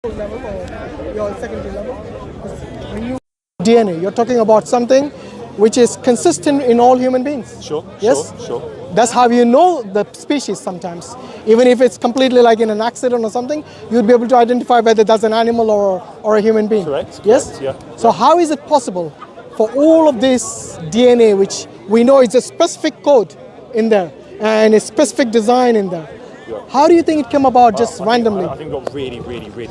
level or your secondary level. When you DNA, you're talking about something which is consistent in all human beings. Sure. Yes? Sure. That's how you know the species sometimes. Even if it's completely like in an accident or something, you'd be able to identify whether that's an animal or a human being. Correct. Yes? Yeah. So how is it possible for all of this DNA, which we know is a specific code in there and a specific design in there? Yeah. How do you think it came about just randomly? I think we got really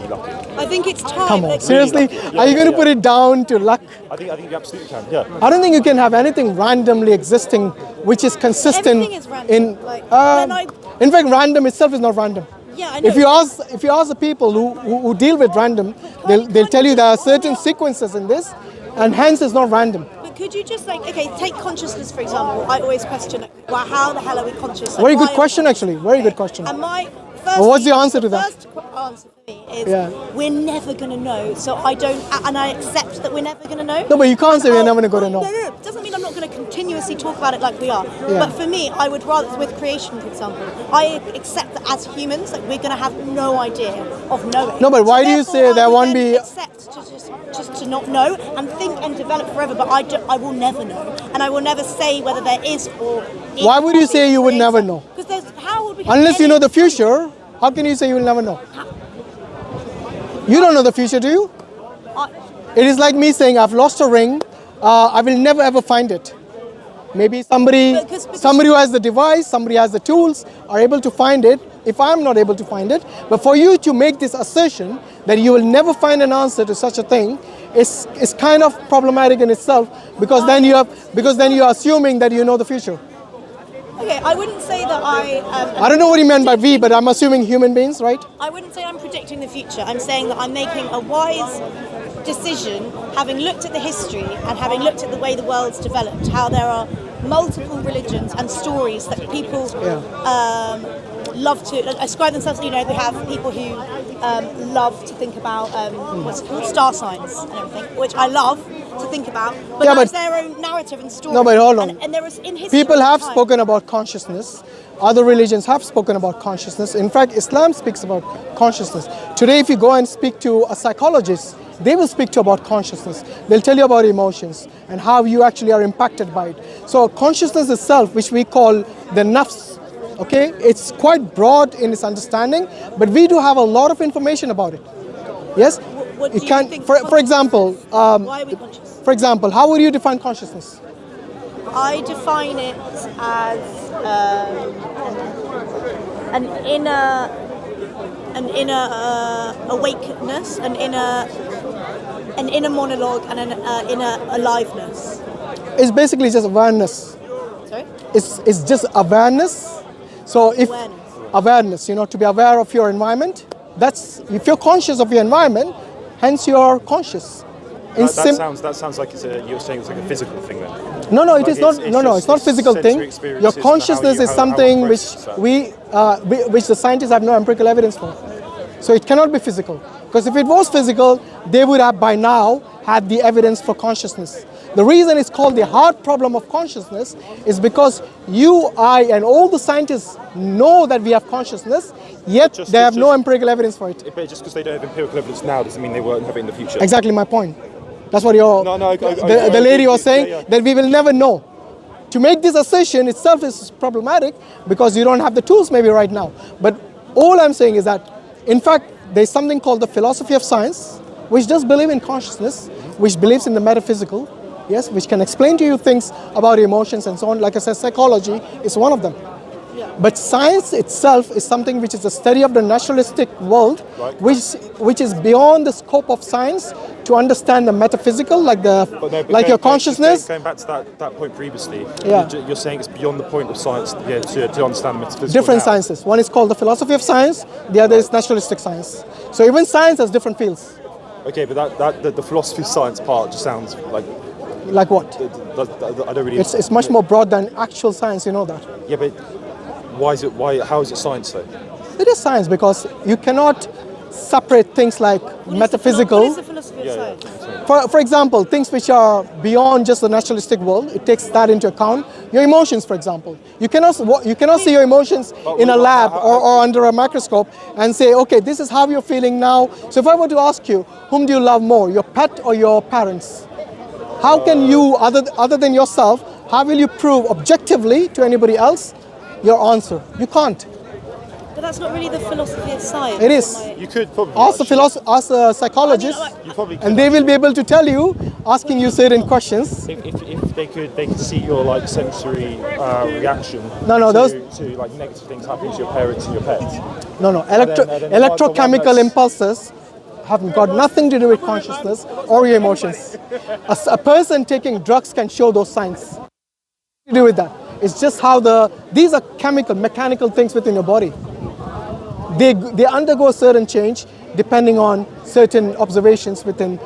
lucky. I think it's time. Come on, Like, seriously? Yeah, Are you going to yeah. put it down to luck? I think you absolutely can. Yeah. I don't think you can have anything randomly existing which is consistent. Everything is random. In fact, random itself is not random. Yeah, I know. If you ask the people who deal with random, they'll tell you there are certain sequences in this, and hence it's not random. But could you just take consciousness for example? I always question, well, how the hell are we conscious? Very good question, actually. Very good question. And my first. Well, what's the answer to that? First answer for me is we're never going to know. So I accept that we're never going to know. No, but you can't say we're never going to know. No. It doesn't mean I'm not going to continuously talk about it like we are. Yeah. But for me, I would rather, with creation, for example, I accept that as humans, that we're going to have no idea of knowing. No, but why do you say there won't be? Accept to just to not know and think and develop forever. But I will never know, and I will never say whether there is or. Why would you say you would never know? Because how would we? Unless you know the future, how can you say you will never know? You don't know the future, do you? It is like me saying I've lost a ring, I will never ever find it. Maybe somebody who has the device, somebody has the tools, are able to find it if I'm not able to find it. But for you to make this assertion that you will never find an answer to such a thing is kind of problematic in itself, because then you're assuming that you know the future. Okay, I wouldn't say that I don't know what you meant by we, but I'm assuming human beings, right? I wouldn't say I'm predicting the future. I'm saying that I'm making a wise decision, having looked at the history and having looked at the way the world's developed, how there are multiple religions and stories that people love to ascribe themselves. You know, we have people who love to think about what's it called, star signs and everything, which I love to think about, but that's their own narrative and story. No, but hold on. And there is in history. People have spoken about consciousness. Other religions have spoken about consciousness. In fact, Islam speaks about consciousness. Today, if you go and speak to a psychologist, they will speak to you about consciousness. They'll tell you about emotions and how you actually are impacted by it. So consciousness itself, which we call the nafs, okay, it's quite broad in its understanding, but we do have a lot of information about it. Yes? What do you think? For example, why are we conscious? For example, how would you define consciousness? I define it as an inner awakeness, an inner monologue, and an inner aliveness. It's basically just awareness. Sorry? It's just awareness. So if awareness, you know, to be aware of your environment, that's if you're conscious of your environment, hence you're conscious. That sounds like you're saying it's like a physical thing then. No, it is not. It's not physical thing. Your consciousness is something which the scientists have no empirical evidence for. So it cannot be physical. Because if it was physical, they would have by now had the evidence for consciousness. The reason it's called the hard problem of consciousness is because you, I, and all the scientists know that we have consciousness, yet they have no empirical evidence for it. But just because they don't have empirical evidence now doesn't mean they won't have it in the future. Exactly my point. That's what the lady was saying, that we will never know. To make this assertion itself is problematic because you don't have the tools maybe right now. But all I'm saying is that, in fact, there's something called the philosophy of science, which does believe in consciousness, which believes in the metaphysical, yes, which can explain to you things about emotions and so on. Like I said, psychology is one of them. Yeah. But science itself is something which is a study of the naturalistic world, right, which is beyond the scope of science to understand the metaphysical, your consciousness. Going back to that point previously, you're saying it's beyond the point of science to understand the metaphysical. Different sciences. One is called the philosophy of science, the other is naturalistic science. So even science has different fields. Okay, but the philosophy of science part just sounds like... Like what? I don't really... It's much more broad than actual science, you know that. Yeah, but how is it science though? It is science because you cannot separate things like metaphysical. What is the philosophy philosophy of science. For example, things which are beyond just the naturalistic world, it takes that into account. Your emotions, for example. You cannot see your emotions in a lab or under a microscope and say, okay, this is how you're feeling now. So if I were to ask you, whom do you love more, your pet or your parents? How can you, other than yourself, how will you prove objectively to anybody else your answer? You can't. But that's not really the philosophy of science. It is. You could probably Ask a psychologist, you probably could. and they will be able to tell you, asking you certain questions. If they could see your like sensory reaction to like negative things happening to your parents and your pets. No, electrochemical impulses have got nothing to do with consciousness or your emotions. A person taking drugs can show those signs. To do with that. It's just how these are mechanical things within your body. They undergo certain change depending on certain observations within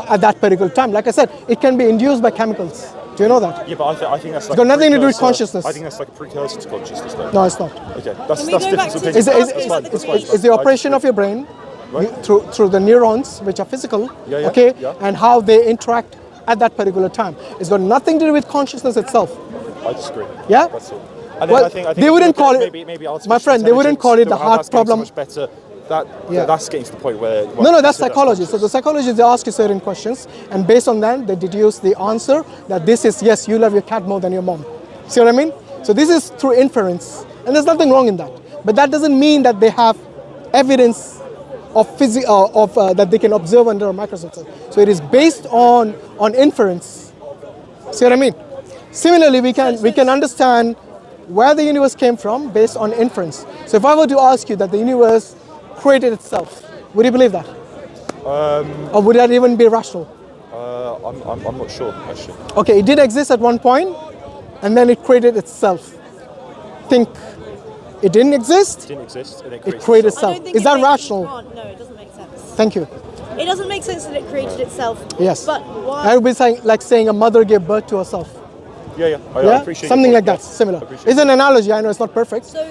at that particular time. Like I said, it can be induced by chemicals. Do you know that? Yeah, but I think that's like it's got nothing to do with consciousness. I think that's like a precursor to consciousness, though. No, it's not. Okay, that's go different. back to Opinion. Is the operation of your brain through the neurons, which are physical, and how they interact at that particular time. It's got nothing to do with consciousness itself. I disagree. Yeah? That's all. And then I think they wouldn't call it, maybe my friend, they wouldn't call it the heart problem. So much better. That's getting to the point where... No, that's psychology. So the psychologists, they ask you certain questions, and based on that, they deduce the answer that this is, yes, you love your cat more than your mom. See what I mean? So this is through inference, and there's nothing wrong in that. But that doesn't mean that they have evidence of that they can observe under a microscope. So it is based on inference. See what I mean? Similarly, we can understand where the universe came from based on inference. So if I were to ask you that the universe created itself, would you believe that? Or would that even be rational? I'm not sure, actually. Okay, it did exist at one point, and then it created itself. Think it didn't exist? It didn't exist, and it created itself. Is that rational? No, it doesn't make sense. Thank you. It doesn't make sense that it created itself. Yes. But why? That would be like saying a mother gave birth to herself. I appreciate something like that, similar. It's an analogy, I know it's not perfect. So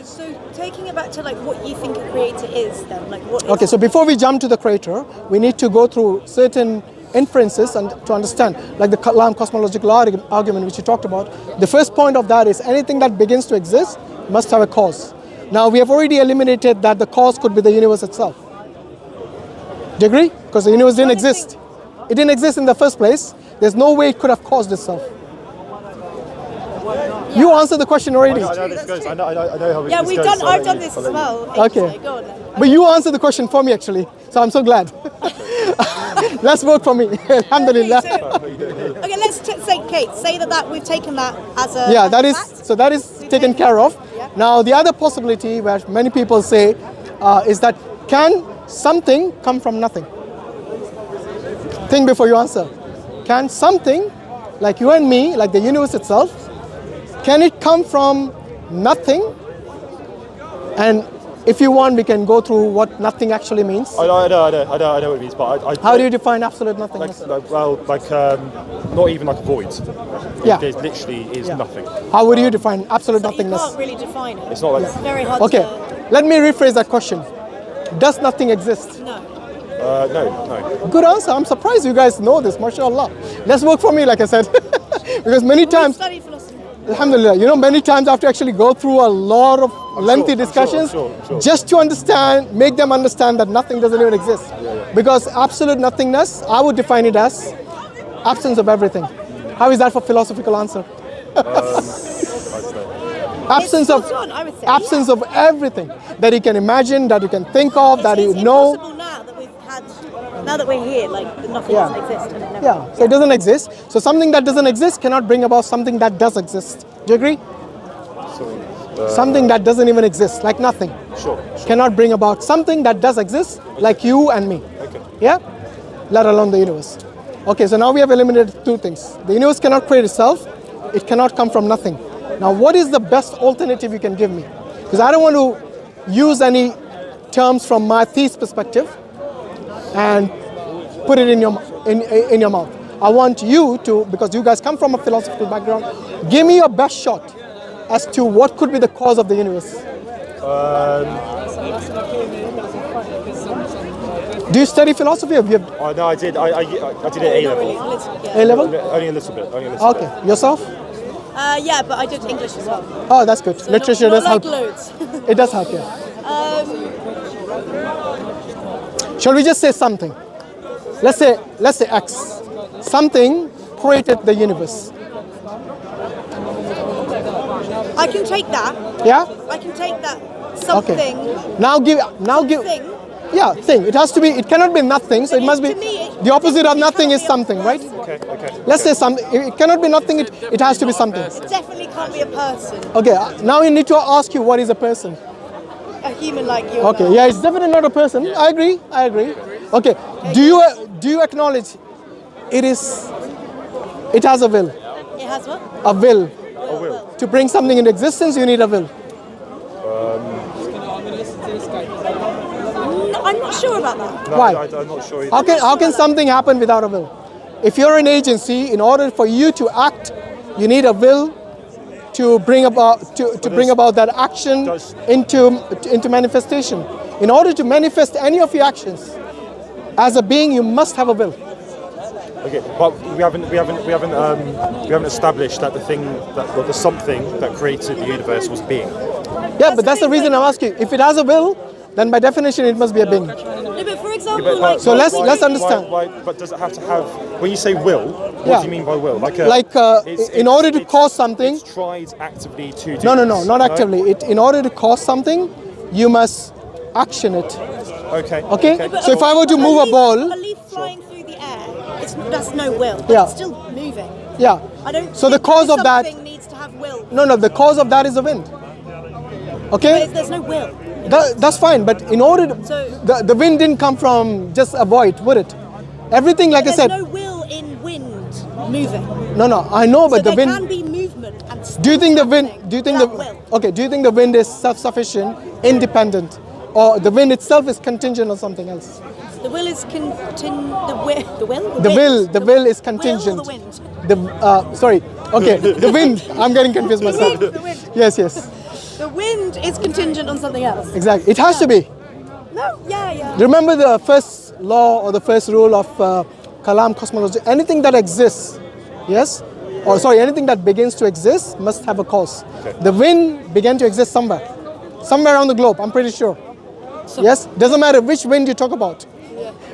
taking it back to like what you think a creator is then, like what is... Okay, so before we jump to the creator, we need to go through certain inferences and to understand, like the Kalam cosmological argument which you talked about. The first point of that is anything that begins to exist must have a cause. Now we have already eliminated that the cause could be the universe itself. Do you agree? Because the universe didn't exist. It didn't exist in the first place. There's no way it could have caused itself. Yeah. You answered the question already. I know this goes. I know how yeah, this goes. I've done this as well. Okay. Go on then. But you answered the question for me actually, so I'm so glad. Let's vote for me. Alhamdulillah. Okay, let's say, Kate, say that we've taken that as a... Yeah, that is taken care of. Yeah. Now the other possibility where many people say is that can something come from nothing? Think before you answer. Can something, like you and me, like the universe itself, can it come from nothing? And if you want, we can go through what nothing actually means. I know what it means, but how do you define absolute nothingness? Not even like a void. Yeah. There literally is nothing. How would you define absolute nothingness? You can't really define it. It's not like... It's very hard Okay, to... let me rephrase that question. Does nothing exist? No. No. Good answer. I'm surprised you guys know this, mashallah. Let's work for me, like I said. Because many times... study philosophy. Alhamdulillah, many times I have to actually go through a lot of lengthy discussions just to understand, make them understand that nothing doesn't even exist. Yeah. Because absolute nothingness, I would define it as absence of everything. How is that for philosophical answer? Absence of everything that you can imagine, that you can think of, that you know. It's impossible now that we're here, like nothing doesn't exist. And it never So it doesn't exist. So something that doesn't exist cannot bring about something that does exist. Do you agree? Something that doesn't even exist, like nothing. Sure. Cannot bring about something that does exist, like you and me. Okay. Yeah? Let alone the universe. Okay, so now we have eliminated two things. The universe cannot create itself. It cannot come from nothing. Now, what is the best alternative you can give me? Because I don't want to use any terms from my theist perspective and put it in your mouth. I want you to, because you guys come from a philosophical background, give me your best shot as to what could be the cause of the universe. Do you study philosophy? Or you have Oh, no, I did. I did it A Not really, level. a little, yeah. A level? Only a little bit. Only a little Okay. Yourself? Yeah, but I did English as well. Oh, that's good. So Literature not does help. like loads. It does help, yeah. Shall we just say something? Let's say X. Something created the universe. I can take that. Yeah? I can take that. Something. Okay. Now give. Thing. Yeah, thing. It has to be. It cannot be nothing. So it must be. To me, it- The opposite of it nothing cannot is be a something, right? person. Okay. Let's say something. It cannot be nothing. It has to be something. It definitely can't be a person. Okay. Now we need to ask you what is a person. A human like you. Okay. Yeah, it's definitely not a person. I agree. Okay. Do you acknowledge it has a will? It has what? A will. I will. To bring something into existence, you need a will. No, I'm not sure about that. No, Why? I'm not sure. How can something happen without a will? If you're an agency, in order for you to act, you need a will to bring about that action into manifestation. In order to manifest any of your actions, as a being, you must have a will. Okay, but we haven't established that the something that created the universe was being. Yeah, but that's the reason I'm asking. If it has a will, then by definition it must be a being. No, but for example, But- like. So let's understand. But does it have to have? When you say will, what Yeah. do you mean by will? In order to cause something. It's tried actively to do. No, this, not actively. In order to cause something, you must action it. Okay. Okay? But So if I were to move a ball, A leaf flying through the air, that's no will. But Yeah. It's still moving. yeah. I don't. So the think cause of that- something needs to have will. No, the cause of that is the wind. Okay? There's no will. That's fine, but in order to, So- the wind didn't come from just a void, would it? Everything, like I There's said, no will in wind moving. no, I know, but So the there wind. can be movement and Do you think the wind? something Do you think without will. Okay? Do you think the wind is self-sufficient, independent, or the wind itself is contingent on something else? The will is the will. The wind. will is Will contingent. or the wind? Sorry. Okay, the wind. I'm getting confused myself. The wind. Yes. The wind is contingent on something else. Exactly. It has to be. No, yeah. Remember the first law or the first rule of Kalam cosmology. Anything that exists, yes, or sorry, anything that begins to exist must have a cause. Okay. The wind began to exist somewhere around the globe. I'm pretty sure. Yes, doesn't matter which wind you talk about.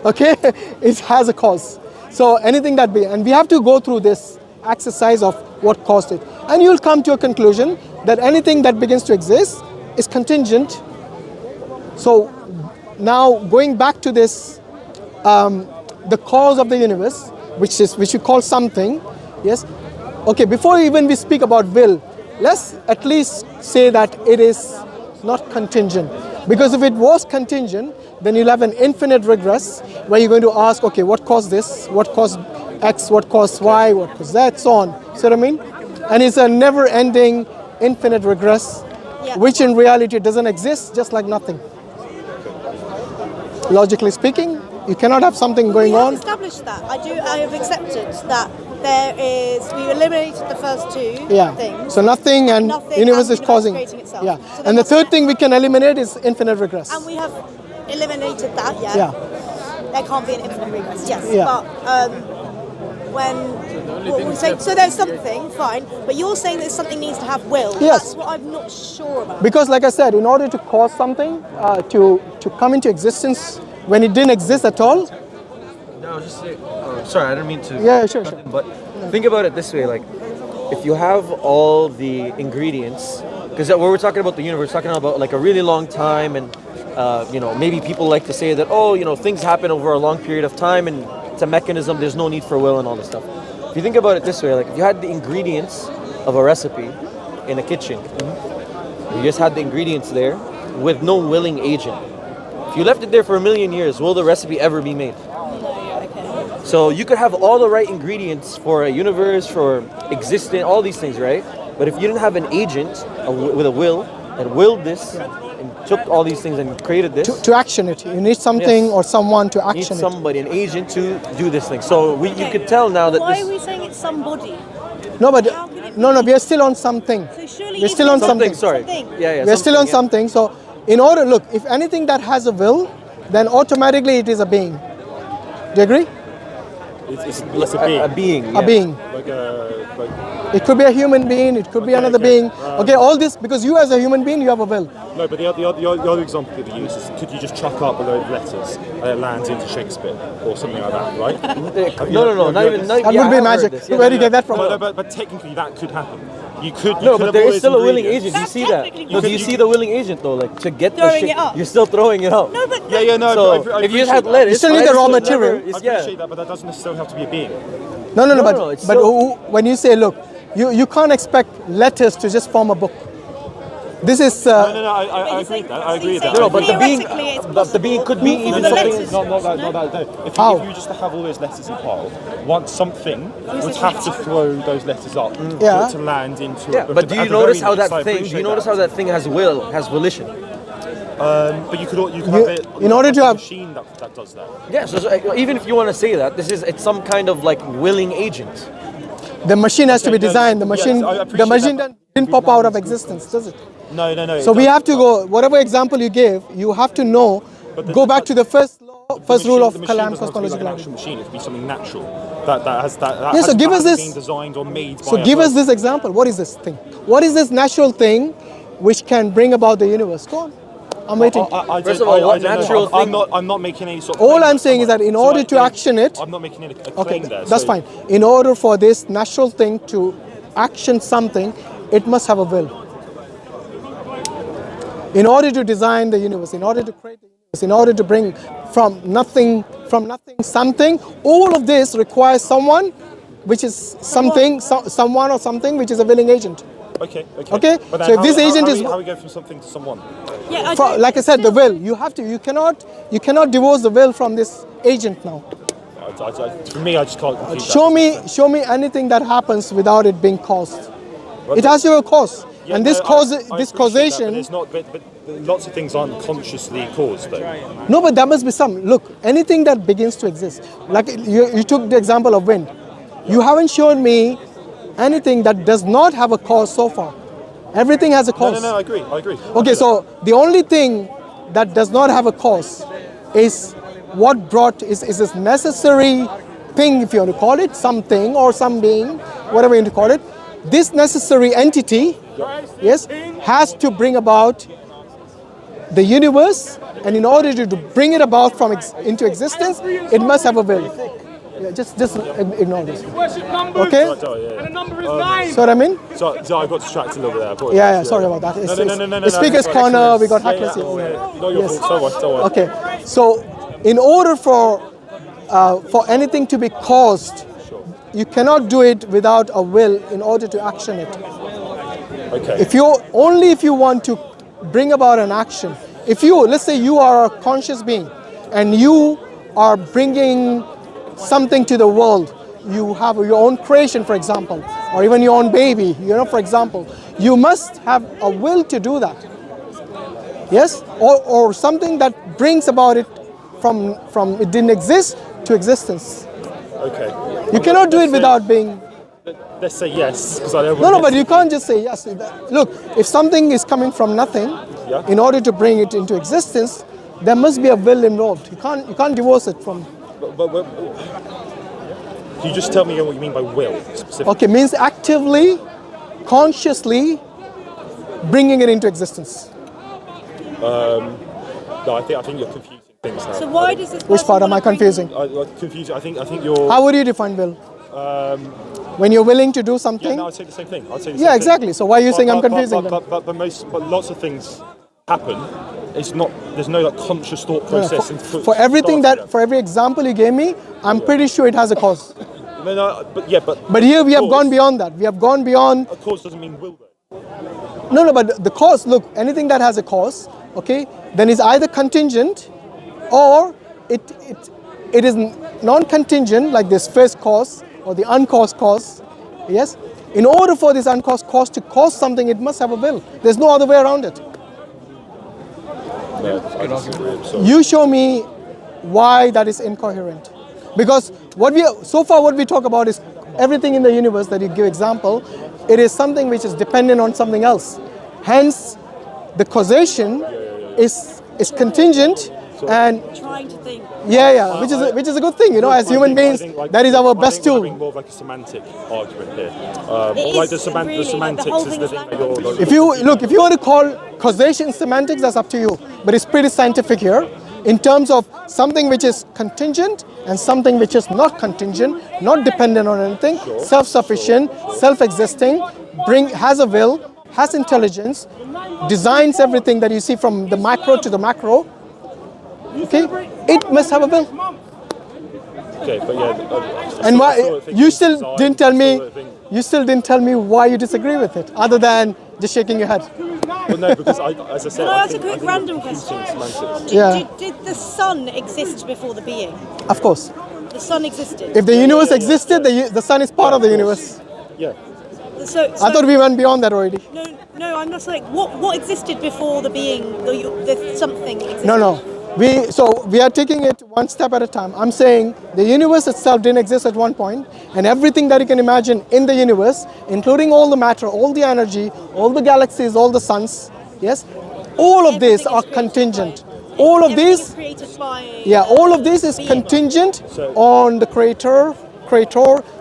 Okay, it has a cause. So anything that and we have to go through this exercise of what caused it, and you'll come to a conclusion that anything that begins to exist is contingent. So now going back to this, the cause of the universe, which we call something, yes. Okay, before even we speak about will, let's at least say that it is not contingent. Because if it was contingent, then you'll have an infinite regress where you're going to ask, okay, what caused this? What caused X? What caused Y? What caused Z? So on. See what I mean? And it's a never-ending infinite regress, Yeah. which in reality doesn't exist, just like nothing. Logically speaking, you cannot have something going We have on. established that. I have accepted that we eliminated the first two Yeah. things. So nothing and Nothing universe and is universe causing. creating itself. Yeah. So And the that's third it. thing we can eliminate is infinite regress. And we have eliminated that, yeah. Yeah. There can't be an infinite regress, yes. Yeah. But what we say, so there's something, fine, but you're saying that something needs to have will. Yes. That's what I'm not sure about. Because like I said, in order to cause something to come into existence when it didn't exist at all. No, just say, sorry, I didn't mean to. Yeah, sure. But think about it this way, like, if you have all the ingredients, because when we're talking about the universe, we're talking about like a really long time, and maybe people like to say that, things happen over a long period of time, and it's a mechanism, there's no need for will and all this stuff. If you think about it this way, like if you had the ingredients of a recipe in a kitchen, you just had the ingredients there with no willing agent. If you left it there for 1 million years, will the recipe ever be made? So you could have all the right ingredients for a universe, for existing, all these things, right? But if you didn't have an agent with a will that willed this and took all these things and created this, To action it. You need something Yes. or someone to you need action it. somebody, an agent to do this thing. So you could tell now that Why this are we saying it's somebody? No, but How can it no, be? we are still on something. So surely We're still on even something. sorry, something. yeah, We're still on something, something. So in order, look, if anything that has a will, then automatically it is a being. Do you agree? It's a being. A being. A being. Like It could be a human being, it could be another being. Okay, all this, because you as a human being, you have a will. no, but the other example that you use is, could you just chuck up a load of letters and it lands into Shakespeare or something like that, right? No, not even. That would be magic. Where do you get that from? No, but technically that could happen. You could. No, but there is still a willing ingredients. agent. Do you see that? Technically No, do you see the willing agent though? Like to get the Throwing shit, it up. you're still throwing it out. No, but No. So I if you just had appreciate lead, that. You still need the raw material. I appreciate that, but that doesn't necessarily have to be a being. No, No, it's still- when you say, look, you can't expect letters to just form a book. This is... No, I agree with that. I agree with that. No, but the being, Theoretically, it's but the being could be possible. even The something. letters. Not that. No. If How? you just have all those letters in a pile, once something would have to throw those letters up Yeah. to land into. Yeah, but do you notice how that thing? Do you notice how that thing has will, has volition? But you could have it. in order to a have- machine that does that. Yeah. So even if you want to say that, it's some kind of like willing agent. The machine has to be Okay, no, designed. The yes, machine, I the appreciate machine that. didn't pop out of existence, does it? No. So we have to go, whatever example you give, you have to know, go back to the first rule of Kalam cosmological An law. actual machine. It could be something natural that has that. Yeah, so has, give that us has this- been designed or made. So by a give us person. this example. What is this thing? What is this natural thing which can bring about the universe? Go on. I'm waiting. First of all, what natural thing- I'm not making any sort of. All claim I'm there saying is that in somewhere. order to action it, I'm not making any okay, claim there. that's so- fine. In order for this natural thing to action something, it must have a will. In order to design the universe, in order to create the universe, in order to bring from nothing something, all of this requires someone, which is something, someone or something which is a willing agent. Okay. Okay, But then so if this agent is- how we go from something to someone? Yeah, Like I said, the will. You cannot divorce the will from this agent now. For me, I just can't. compute that. Show me anything that happens without it being caused. It has to have a cause. Yeah, And this no, cause, I this appreciate causation. That, but it's not. But lots of things aren't consciously caused, though. No, but there must be some. Look, anything that begins to exist. Like you took the example of wind. You haven't shown me anything that does not have a cause so far. Everything has a cause. No, I agree. Okay, so the only thing that does not have a cause is what brought is this necessary thing, if you want to call it, something or some being, whatever you want to call it. This necessary entity, yes, has to bring about the universe, and in order to bring it about into existence, it must have a will. Yeah, just ignore this. Okay? And the number is 9. So what I mean? So I got distracted over there. I apologize. Yeah, sorry about that. No. The speaker's corner, we got Yeah, hackless. Not your fault. Don't worry. Okay, so in order for anything to be caused, you cannot do it without a will in order to action it. Okay. If you want to bring about an action, let's say you are a conscious being and you are bringing something to the world, you have your own creation, for example, or even your own baby, for example, you must have a will to do that. Yes? Or something that brings about it from it didn't exist to existence. Okay. You cannot do it without being... Let's say yes, because I don't. No, but you can't just say yes. Look, if something is coming from nothing, Yeah. in order to bring it into existence, there must be a will involved. You can't divorce it from... But can you just tell me what you mean by will specifically? Okay, means actively, consciously bringing it into existence. No, I think you're confusing things now. So why does this? Which part am I confusing? I'm confused. I think you're. How would you define will? When you're willing to do Yeah, something? no, I'd say the same thing. I'd say the Yeah, same exactly. Thing. So why are you saying I'm confusing them? But lots of things happen. It's not. There's no like conscious thought No, no, process. for everything for every example you gave me, I'm pretty sure it has a cause. No, but yeah, but. But here we have cause- gone beyond that. We have gone beyond. A cause doesn't mean will though. No, but the cause. Look, anything that has a cause, okay, then is either contingent, or it is non-contingent, like this first cause or the uncaused cause. Yes. In order for this uncaused cause to cause something, it must have a will. There's no other way around it. No, I disagree. I'm sorry. You show me why that is incoherent. Because what we talk about is everything in the universe that you give example, it is something which is dependent on something else. Hence, the causation is contingent And Trying to think. yeah, which is a good thing, you know, as human beings, that is our best tool. More of like a semantic argument here. It Like is the really, semantics the whole is thing the is thing that language. you're. If you want to call causation semantics, that's up to you. But it's pretty scientific here in terms of something which is contingent and something which is not contingent, not dependent on anything, self-sufficient, self-existing, has a will, has intelligence, designs everything that you see from the micro to the macro. Okay, it must have a will. Okay, but yeah. And why you still didn't tell me? You still didn't tell me why you disagree with it, other than just shaking your head. Well, no, because as I said, Can I ask a quick random question? Semantics. Yeah. Did the sun exist before the being? Of course. The sun existed. If the universe existed, the sun is part of the universe. Yeah. So I thought we went beyond that already. No, I'm not saying what existed before the being, the something existed. No. We are taking it one step at a time. I'm saying the universe itself didn't exist at one point, and everything that you can imagine in the universe, including all the matter, all the energy, all the galaxies, all the suns, yes, all of these are contingent. All of these, all of this is contingent on the creator,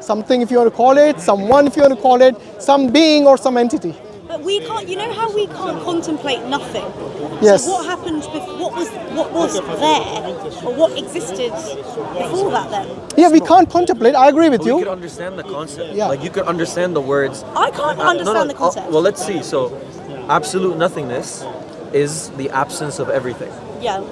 something if you want to call it, someone if you want to call it, some being or some entity. But we can't. You know how we can't contemplate nothing. Yes. So what happened? What was there, or what existed before that? Then. Yeah, we can't contemplate. I agree with You you. could understand the concept. Yeah. Like you could understand the words. I can't understand the concept. Well, let's see. So, absolute nothingness is the absence of everything. Yeah.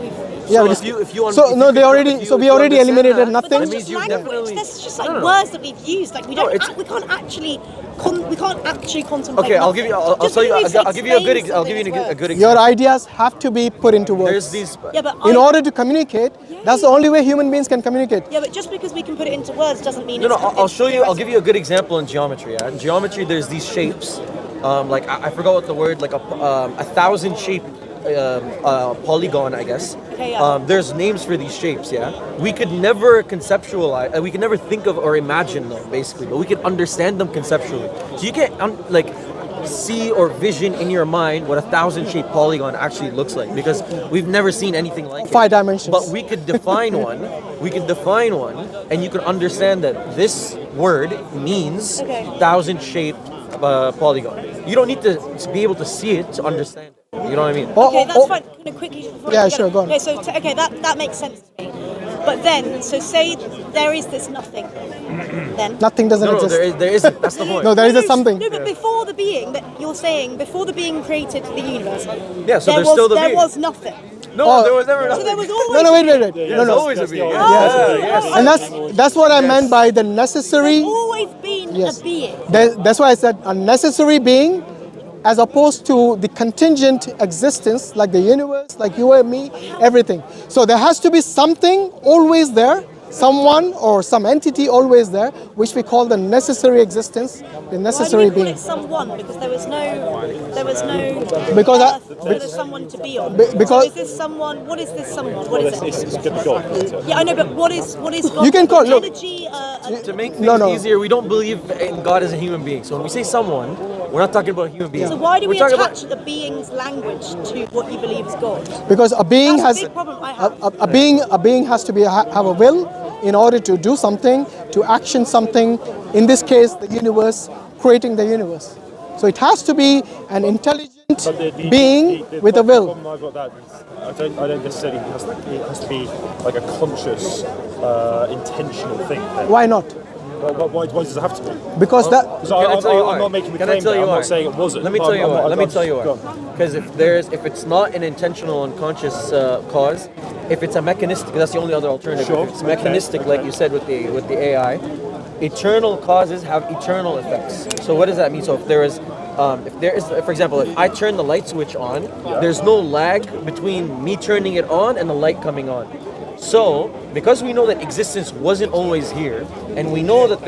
Yeah, So but if you so no, they already. So we already eliminated But nothing. that's That just means you language. definitely- That's just like No. words that we've used. Like we don't. it's- We can't actually. We can't actually contemplate. Okay, I'll nothing. give you. I'll Just tell you. because I'll give you a good. explain I'll give you something a good as Your example. ideas have to be put into words. There's these. Yeah, but In order to communicate, that's the only way human beings can communicate. Yeah, but just because we can put it into words doesn't mean. No, it's I'll show you. I'll give you a good example in geometry. Yeah? In geometry, there's these shapes. Like I forgot what the word. Like a thousand shape polygon, I guess. Okay, yeah. There's names for these shapes. Yeah. We could never conceptualize. We could never think of or imagine them, basically. But we can understand them conceptually. So you can't see or vision in your mind what a thousand shape polygon actually looks like, because we've never seen anything like it. 5 dimensions. But we could define one. We could define one, and you could understand that this word means Okay. thousand shape polygon. You don't need to be able to see it to understand it. You know what I mean? Okay, that's fine. Can I quickly? before Yeah, I forget sure, it. go on. Okay, so that makes sense to me. But then, so say there is this nothing. Then. Nothing doesn't No, exist. there isn't. That's the point. No, there is a something. No, but before the being that you're saying, before the being created the universe, Yeah, so there's still the there being. was nothing. No, Oh. there was never So nothing. there was always. No, wait. There's No. always a being. Yes. Yes. And that's what I meant by the necessary. There's always been Yes. a being. That's why I said a necessary being, as opposed to the contingent existence, like the universe, like you and me, everything. So there has to be something always there, someone or some entity always there, which we call the necessary existence, the necessary Why do we call being. it someone? Because there was no. Because I- earth for the someone to be on. because- So is this someone? What is this someone? What is it? It's good God. Yeah, I know, but what is God? You can call- look. energy. To make things No. easier, we don't believe in God as a human being. So when we say someone, we're not talking about a human being. So why do We're we talking attach the being's language to what you believe is God? Because a being That's has a big problem I have. a being has to have a will in order to do something, to action something. In this case, the universe, creating the universe. So it has to be an intelligent being with a will. The problem I've got that is I don't necessarily think it has to be like a conscious, intentional thing. Then. Why not? Why does it have to be? Because that. Because Can I tell you why? I'm not making the Can I claim tell that. you I'm why? not saying it wasn't. Let me but tell you I'm why. not- Let me I'm tell you just- go why. on. Because if it's not an intentional and conscious cause, if it's a mechanistic, that's the only other alternative. Sure. If it's mechanistic, like you said with the AI, eternal causes have eternal effects. So what does that mean? So if there is, for example, if I turn the light switch on, there's no lag between me turning it on and the light coming on. So, because we know that existence wasn't always here, and we know that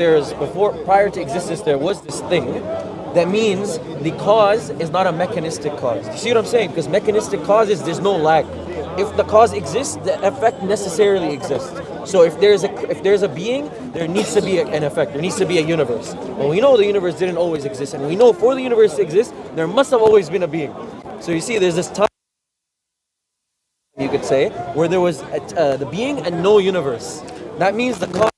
prior to existence there was this thing, that means the cause is not a mechanistic cause. You see what I'm saying? Because mechanistic causes, there's no lag. If the cause exists, the effect necessarily exists. So if there's a being, there needs to be an effect. There needs to be a universe. Well, we know the universe didn't always exist, and we know for the universe to exist, there must have always been a being. So you see, there's this time you could let's say, where there was the being and no universe. That means the cause.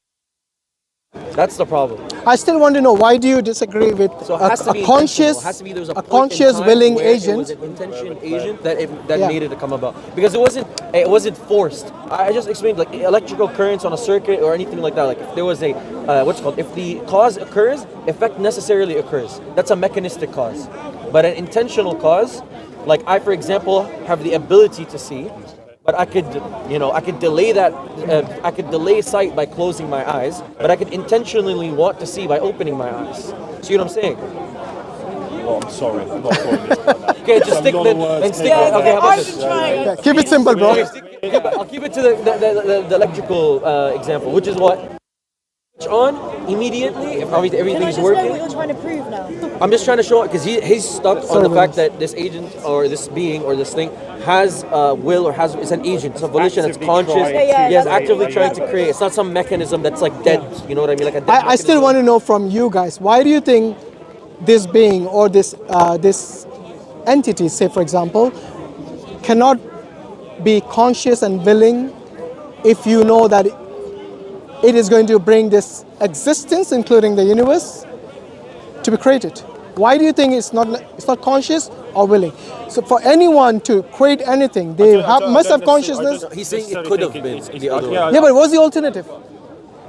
That's the problem. I still want to know, why do you disagree with So it has to be a conscious, intentional. It has to be there was a conscious point in time willing where agent? It was an intention agent that Yeah. made it to come about, because it wasn't forced. I just explained, like electrical currents on a circuit or anything like that. Like if there was a what's it called, if the cause occurs, effect necessarily occurs. That's a mechanistic cause. But an intentional cause, like I, for example, have the ability to see, but I could delay that. I could delay sight by closing my eyes, but I could intentionally want to see by opening my eyes. See what I'm saying? Oh, I'm sorry. I'm not following this right now. Okay, just stick Lot of words then stick. taken Okay, how about I've this? been trying. Yeah, keep it simple, bro. I'll keep it to the electrical example, which is what switch on immediately if obviously Can I everything's just know what working. you're trying to prove now? I'm just trying to show it because he's stuck on the Sorry, fact Willis. that this agent or this being or this thing has will or has it's an agent, it's a volition, it's Actively conscious. trying to Yes, create. actively trying to create. It's not some mechanism that's like dead. You know what I mean? Like a dead I still mechanism. want to know from you guys, why do you think this being or this entity, say for example, cannot be conscious and willing if you know that it is going to bring this existence, including the universe, to be created? Why do you think it's not conscious or willing? So for anyone to create anything, they must have consciousness. He's saying it could have been the other way. Yeah, but what's the alternative?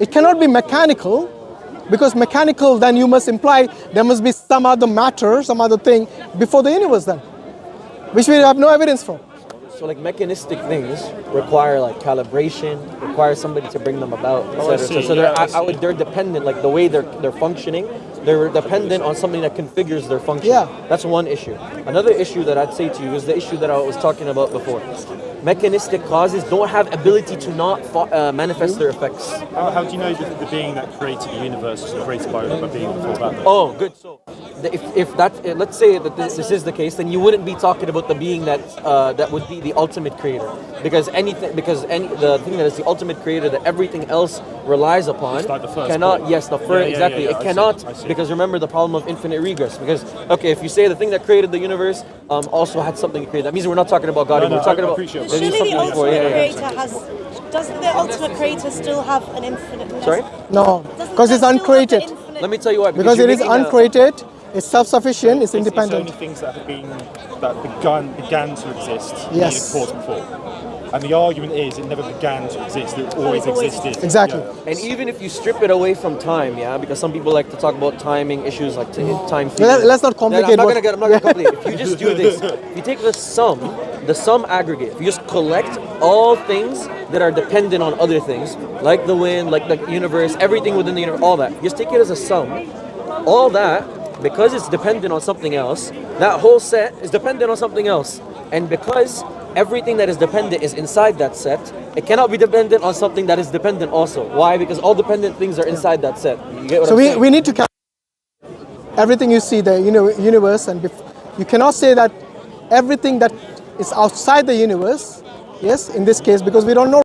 It cannot be mechanical, because mechanical, then you must imply there must be some other matter, some other thing before the universe then, which we have no evidence for. So like mechanistic things require like calibration, require somebody to bring them about, I etc. see. So Yeah, I see. they're dependent, like the way they're functioning, they're dependent on something that configures their function. Yeah. That's one issue. Another issue that I'd say to you is the issue that I was talking about before. Mechanistic causes don't have ability to not manifest their effects. How do you know that the being that created the universe was created by a being before that? Oh, good. So, if that, let's say that this is the case, then you wouldn't be talking about the being that would be the ultimate creator, because the thing that is the ultimate creator that everything else relies upon It's like the first cannot. point. Yes, the first Yeah, exactly. yeah, It I see, cannot I see. because remember the problem of infinite regress. Because okay, if you say the thing that created the universe also had something to create, that means we're not talking about God. No, anymore. no, we're talking I about appreciate But that. there needs surely the something before. ultimate Yeah, yeah. creator doesn't the ultimate creator still have an infinite? Sorry? No, because it's uncreated. Let me tell you why. Because you're it is making a- uncreated, it's self-sufficient, it's It's independent. only things that have began to exist Yes. needed cause before. And the argument is it never began to exist, it always existed. Exactly. Yeah. And even if you strip it away from time, yeah, because some people like to talk about timing issues like time. Let's not complicate I'm what- not gonna complicate. If you just do this, if you take the sum aggregate, if you just collect all things that are dependent on other things, like the wind, like the universe, everything within the universe, all that, just take it as a sum. All that, because it's dependent on something else, that whole set is dependent on something else. And because everything that is dependent is inside that set, it cannot be dependent on something that is dependent also. Why? Because all dependent things are inside that set. You get what So I'm saying? we need to everything you see, the universe, and you cannot say that everything that is outside the universe, yes, in this case, because we don't know.